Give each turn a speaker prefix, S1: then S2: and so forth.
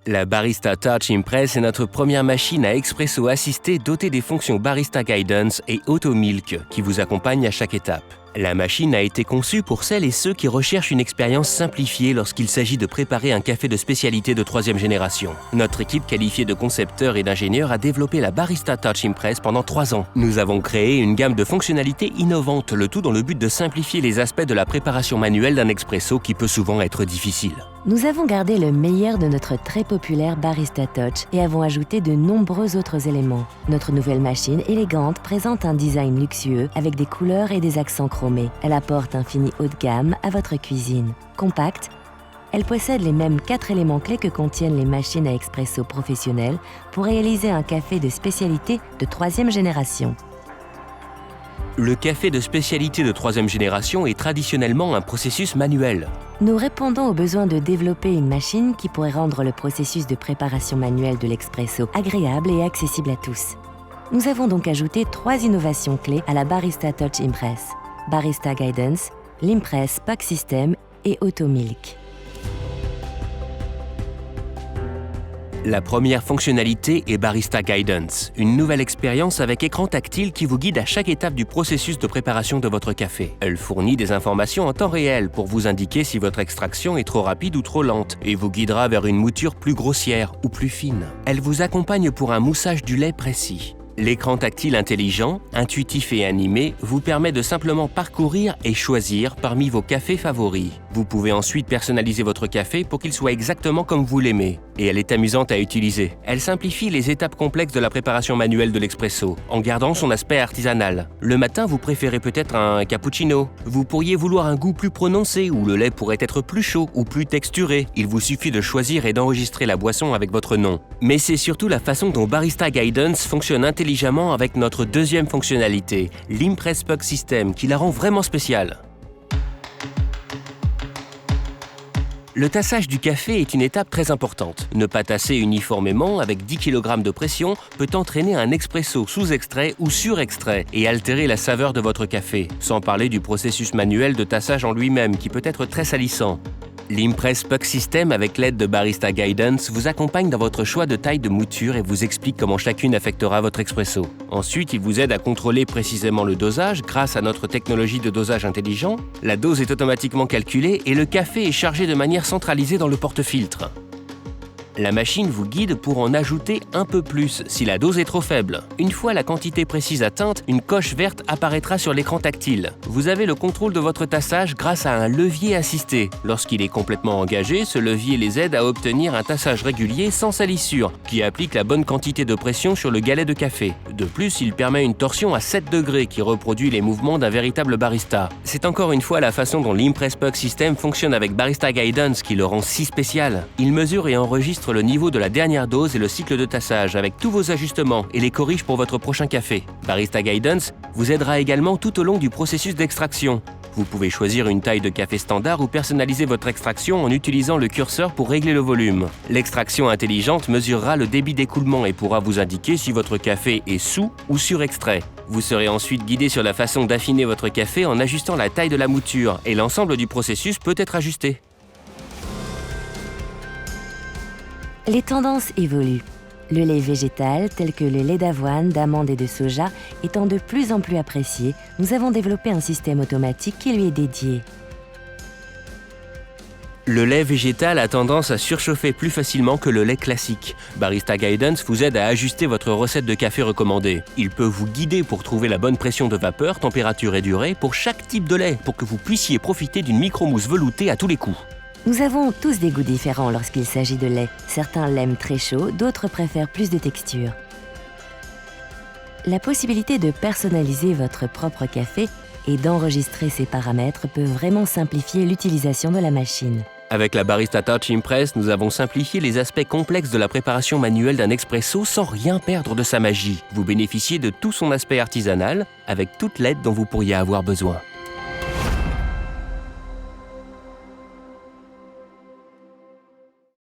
S1: La Barista Touch Impress est notre première machine à expresso assisté dotée des fonctions Barista Guidance et Auto Milk qui vous accompagnent à chaque étape. La machine a été conçue pour celles et ceux qui recherchent une expérience simplifiée lorsqu'il s'agit de préparer un café de spécialité de 3e génération. Notre équipe qualifiée de concepteurs et d'ingénieurs a développé la Barista Touch Impress pendant 3 ans. Nous avons créé une gamme de fonctionnalités innovantes, le tout dans le but de simplifier les aspects de la préparation manuelle d'un expresso qui peut souvent être difficile.
S2: Nous avons gardé le meilleur de notre très populaire Barista Touch et avons ajouté de nombreux autres éléments. Notre nouvelle machine élégante présente un design luxueux avec des couleurs et des accents chromés. Elle apporte un fini haut de gamme à votre cuisine. Compacte, elle possède les mêmes 4 éléments clés que contiennent les machines à expresso professionnelles pour réaliser un café de spécialité de 3e génération.
S1: Le café de spécialité de 3e génération est traditionnellement un processus manuel.
S2: Nous répondons au besoin de développer une machine qui pourrait rendre le processus de préparation manuelle de l'expresso agréable et accessible à tous. Nous avons donc ajouté 3 innovations clés à la Barista Touch Impress: Barista Guidance, l'Impress Puck System et Auto Milk.
S1: La première fonctionnalité est Barista Guidance, une nouvelle expérience avec écran tactile qui vous guide à chaque étape du processus de préparation de votre café. Elle fournit des informations en temps réel pour vous indiquer si votre extraction est trop rapide ou trop lente et vous guidera vers une mouture plus grossière ou plus fine. Elle vous accompagne pour un moussage du lait précis. L'écran tactile intelligent, intuitif et animé vous permet de simplement parcourir et choisir parmi vos cafés favoris. Vous pouvez ensuite personnaliser votre café pour qu'il soit exactement comme vous l'aimez. Et elle est amusante à utiliser. Elle simplifie les étapes complexes de la préparation manuelle de l'expresso, en gardant son aspect artisanal. Le matin, vous préférez peut-être un cappuccino. Vous pourriez vouloir un goût plus prononcé, où le lait pourrait être plus chaud ou plus texturé. Il vous suffit de choisir et d'enregistrer la boisson avec votre nom. Mais c'est surtout la façon dont Barista Guidance fonctionne intelligemment avec notre deuxième fonctionnalité, l'Impress Puck System, qui la rend vraiment spéciale. Le tassage du café est une étape très importante. Ne pas tasser uniformément avec 10 kg de pression peut entraîner un expresso sous-extrait ou sur-extrait et altérer la saveur de votre café, sans parler du processus manuel de tassage en lui-même qui peut être très salissant. L'Impress Puck System, avec l'aide de Barista Guidance, vous accompagne dans votre choix de taille de mouture et vous explique comment chacune affectera votre expresso. Ensuite, il vous aide à contrôler précisément le dosage grâce à notre technologie de dosage intelligent. La dose est automatiquement calculée et le café est chargé de manière centralisée dans le porte-filtre. La machine vous guide pour en ajouter un peu plus si la dose est trop faible. Une fois la quantité précise atteinte, une coche verte apparaîtra sur l'écran tactile. Vous avez le contrôle de votre tassage grâce à un levier assisté. Lorsqu'il est complètement engagé, ce levier les aide à obtenir un tassage régulier sans salissure, qui applique la bonne quantité de pression sur le galet de café. De plus, il permet une torsion à 7 degrés qui reproduit les mouvements d'un véritable barista. C'est encore une fois la façon dont l'Impress Puck System fonctionne avec Barista Guidance qui le rend si spécial. Il mesure et enregistre le niveau de la dernière dose et le cycle de tassage avec tous vos ajustements et les corrige pour votre prochain café. Barista Guidance vous aidera également tout au long du processus d'extraction. Vous pouvez choisir une taille de café standard ou personnaliser votre extraction en utilisant le curseur pour régler le volume. L'extraction intelligente mesurera le débit d'écoulement et pourra vous indiquer si votre café est sous ou sur-extrait. Vous serez ensuite guidé sur la façon d'affiner votre café en ajustant la taille de la mouture et l'ensemble du processus peut être ajusté.
S2: Les tendances évoluent. Le lait végétal, tel que le lait d'avoine, d'amande et de soja, étant de plus en plus apprécié, nous avons développé un système automatique qui lui est dédié.
S1: Le lait végétal a tendance à surchauffer plus facilement que le lait classique. Barista Guidance vous aide à ajuster votre recette de café recommandée. Il peut vous guider pour trouver la bonne pression de vapeur, température et durée pour chaque type de lait, pour que vous puissiez profiter d'une micro-mousse veloutée à tous les coups.
S2: Nous avons tous des goûts différents lorsqu'il s'agit de lait. Certains l'aiment très chaud, d'autres préfèrent plus de texture. La possibilité de personnaliser votre propre café et d'enregistrer ses paramètres peut vraiment simplifier l'utilisation de la machine.
S1: Avec la Barista Touch Impress, nous avons simplifié les aspects complexes de la préparation manuelle d'un expresso sans rien perdre de sa magie. Vous bénéficiez de tout son aspect artisanal avec toute l'aide dont vous pourriez avoir besoin.